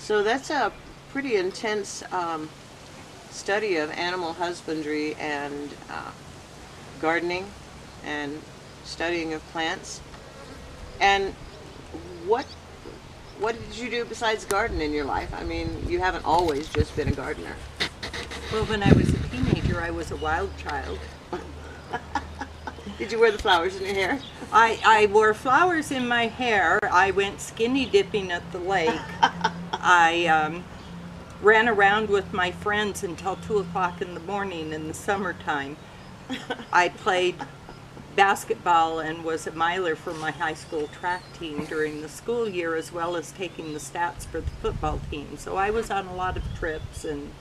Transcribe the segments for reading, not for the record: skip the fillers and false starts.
So that's a pretty intense study of animal husbandry and gardening and studying of plants. And what what did you do besides garden in your life? I mean, you haven't always just been a gardener. Well, when I was a teenager, I was a wild child. Did you wear the flowers in your hair? I wore flowers in my hair. I went skinny dipping at the lake. I ran around with my friends until 2 o'clock in the morning in the summertime. I played basketball and was a miler for my high school track team during the school year, as well as taking the stats for the football team. So I was on a lot of trips and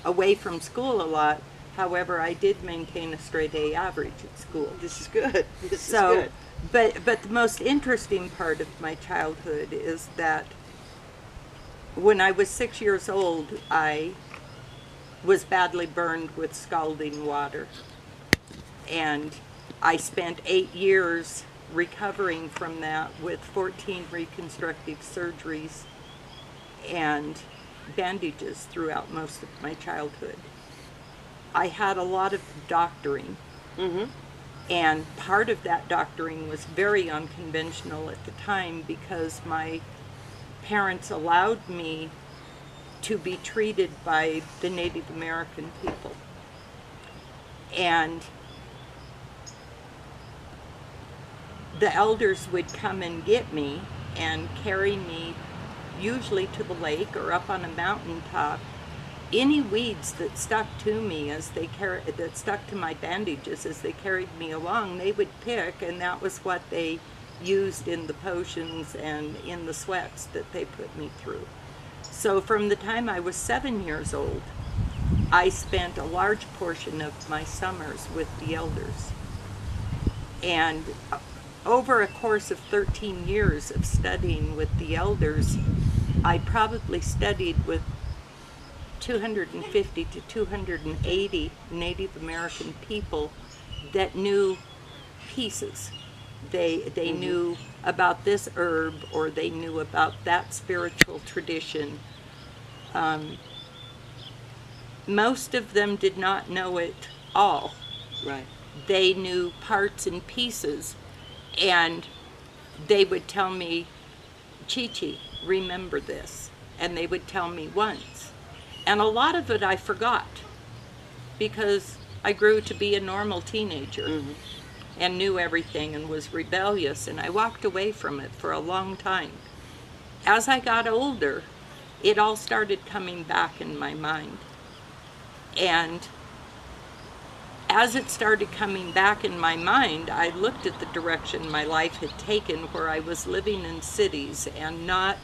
away from school a lot. However, I did maintain a straight A average at school. This is good. This So, is good. but the most interesting part of my childhood is that when I was 6 years old, I was badly burned with scalding water. And I spent 8 years recovering from that with 14 reconstructive surgeries and bandages throughout most of my childhood. I had a lot of doctoring. Mm-hmm. And part of that doctoring was very unconventional at the time because my parents allowed me to be treated by the Native American people. And the elders would come and get me and carry me usually to the lake or up on a mountaintop. Any weeds that stuck to me that stuck to my bandages as they carried me along, they would pick, and that was what they used in the potions and in the sweats that they put me through. So from the time I was 7 years old, I spent a large portion of my summers with the elders. And over a course of 13 years of studying with the elders, I probably studied with 250 to 280 Native American people that knew pieces. They knew about this herb, or they knew about that spiritual tradition. Most of them did not know it all. Right. They knew parts and pieces, and they would tell me, Chi-Chi, remember this. And they would tell me once. And a lot of it I forgot because I grew to be a normal teenager and knew everything and was rebellious, and I walked away from it for a long time. As I got older, it all started coming back in my mind. And as it started coming back in my mind, I looked at the direction my life had taken, where I was living in cities and not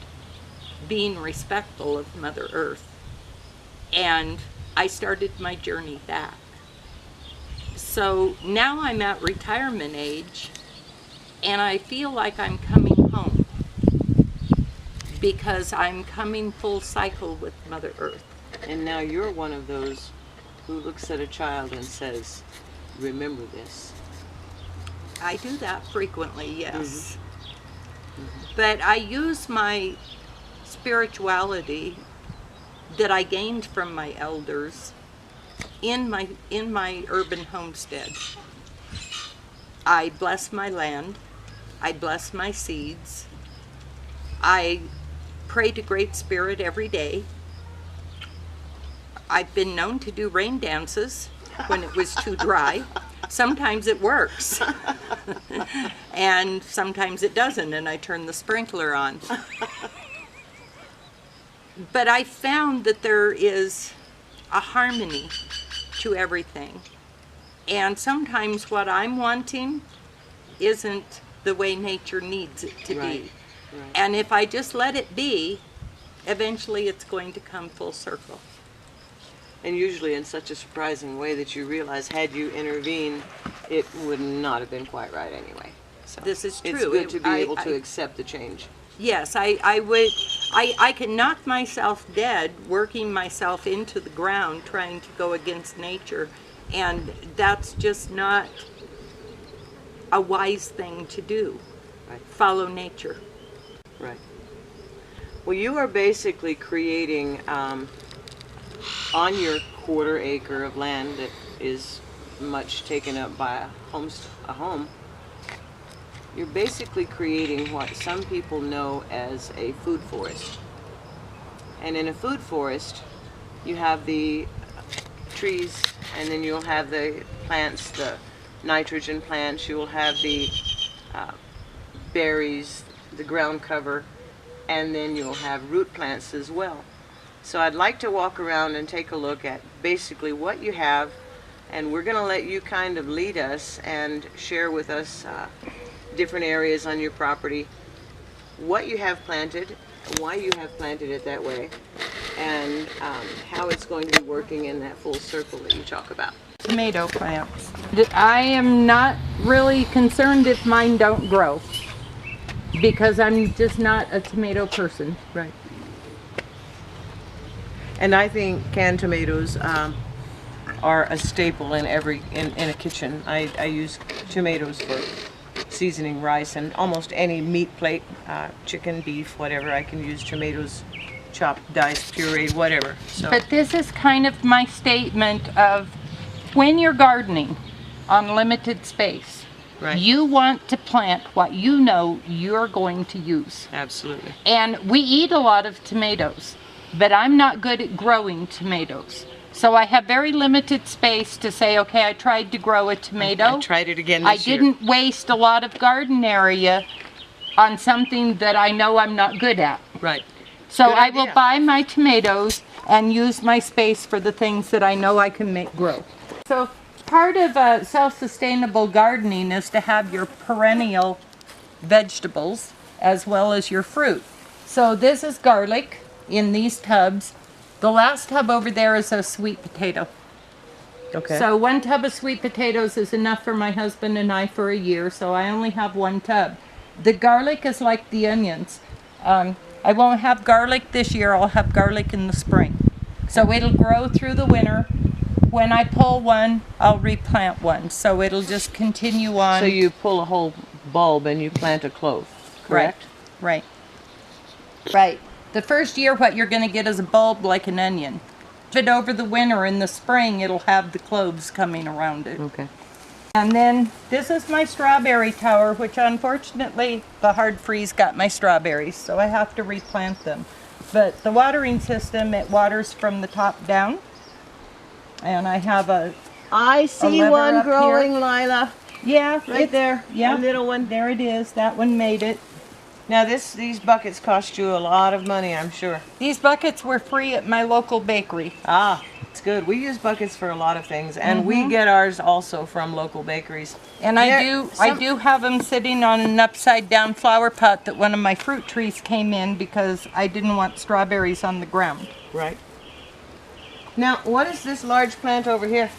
being respectful of Mother Earth. And I started my journey back. So now I'm at retirement age, and I feel like I'm coming home because I'm coming full cycle with Mother Earth. And now you're one of those who looks at a child and says, remember this. I do that frequently, yes. But I use my spirituality that I gained from my elders in my urban homestead. I bless my land. I bless my seeds. I pray to Great Spirit every day. I've been known to do rain dances when it was too dry. Sometimes it works. And sometimes it doesn't, and I turn the sprinkler on. But I found that there is a harmony to everything. And sometimes what I'm wanting isn't the way nature needs it to be. Right. And if I just let it be, eventually it's going to come full circle. And usually in such a surprising way that you realize, had you intervened, it would not have been quite right anyway. So This is true. It's good to be I- able to I- accept the change. Yes, I can knock myself dead working myself into the ground trying to go against nature, and that's just not a wise thing to do. Right. Follow nature. Right. Well, you are basically creating on your quarter acre of land that is much taken up by a home. You're basically creating what some people know as a food forest. And in a food forest, you have the trees, and then you'll have the plants, the nitrogen plants, you will have the berries, the ground cover, and then you'll have root plants as well. So I'd like to walk around and take a look at basically what you have, and we're going to let you kind of lead us and share with us different areas on your property, what you have planted, why you have planted it that way, and how it's going to be working in that full circle that you talk about. Tomato plants. I am not really concerned if mine don't grow, because I'm just not a tomato person. Right. And I think canned tomatoes are a staple in in a kitchen. I use tomatoes for seasoning rice and almost any meat plate, chicken, beef, whatever. I can use tomatoes, chopped, diced, pureed, whatever. So. But this is kind of my statement of when you're gardening on limited space, right. You want to plant what you know you're going to use. Absolutely. And we eat a lot of tomatoes, but I'm not good at growing tomatoes. So I have very limited space to say, okay, I tried to grow a tomato. I tried it again this year. I didn't waste a lot of garden area on something that I know I'm not good at. Right. So Good I idea. will buy my tomatoes and use my space for the things that I know I can make grow. So part of self-sustainable gardening is to have your perennial vegetables as well as your fruit. So this is garlic in these tubs. The last tub over there is a sweet potato. Okay. So one tub of sweet potatoes is enough for my husband and I for a year, so I only have one tub. The garlic is like the onions. I won't have garlic this year, I'll have garlic in the spring. So it'll grow through the winter. When I pull one, I'll replant one. So it'll just continue on. So you pull a whole bulb and you plant a clove, correct? Right. Right. The first year what you're going to get is a bulb like an onion. But over the winter, in the spring, it'll have the cloves coming around it. Okay. And then this is my strawberry tower, which unfortunately the hard freeze got my strawberries, so I have to replant them. But the watering system, it waters from the top down. And I have I see lever one up growing, here. Lila. Yeah, Right there. Yeah, A little one. There it is. That one made it. Now these buckets cost you a lot of money, I'm sure. These buckets were free at my local bakery. Ah, it's good. We use buckets for a lot of things, and we get ours also from local bakeries. And I do have them sitting on an upside down flower pot that one of my fruit trees came in because I didn't want strawberries on the ground. Right. Now, what is this large plant over here?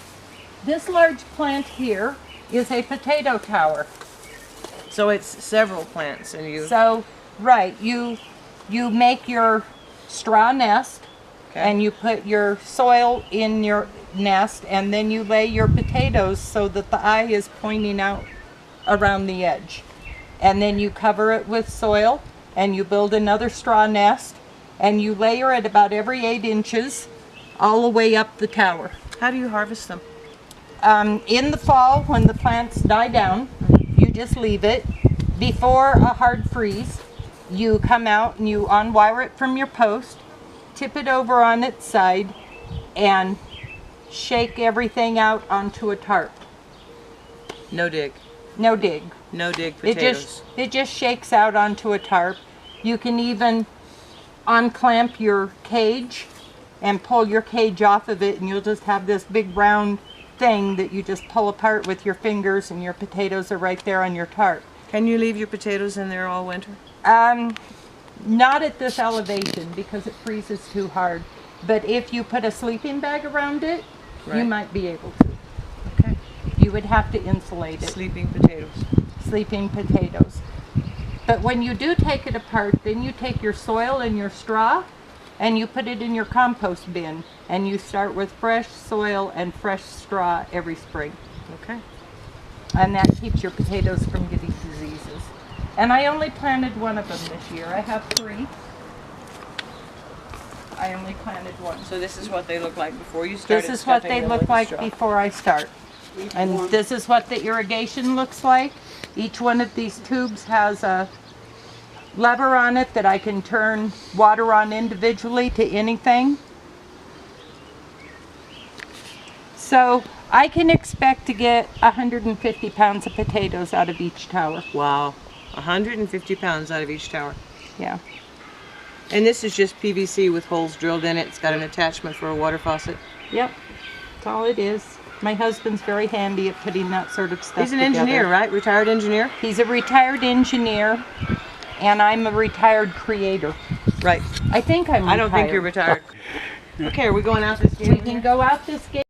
This large plant here is a potato tower. So it's several plants, and you. So, right, you make your straw nest, Okay. and you put your soil in your nest, and then you lay your potatoes so that the eye is pointing out around the edge. And then you cover it with soil, and you build another straw nest, and you layer it about every 8 inches all the way up the tower. How do you harvest them? In the fall, when the plants die down, you just leave it. Before a hard freeze, you come out and you unwire it from your post, tip it over on its side, and shake everything out onto a tarp. No dig. No dig. No dig potatoes. It just shakes out onto a tarp. You can even unclamp your cage and pull your cage off of it, and you'll just have this big round thing that you just pull apart with your fingers, and your potatoes are right there on your tarp. Can you leave your potatoes in there all winter? Not at this elevation because it freezes too hard. But if you put a sleeping bag around it, you Right. might be able to. Okay. You would have to insulate it. Sleeping potatoes. Sleeping potatoes. But when you do take it apart, then you take your soil and your straw and you put it in your compost bin, and you start with fresh soil and fresh straw every spring. Okay. And that keeps your potatoes from getting diseases. And I only planted one of them this year. I have 3. I only planted one. So this is what they look like before you started. This is what stuffing they them look with the like straw. before I start. And this is what the irrigation looks like. Each one of these tubes has a lever on it that I can turn water on individually to anything. So I can expect to get 150 pounds of potatoes out of each tower. Wow, 150 pounds out of each tower. Yeah. And this is just PVC with holes drilled in it. It's got an attachment for a water faucet. Yep. That's all it is. My husband's very handy at putting that sort of stuff He's an together. engineer, right? Retired engineer? He's a retired engineer, and I'm a retired creator. Right. I think I'm retired. I don't think you're retired. Okay, are we going out this gate? We can go out this gate.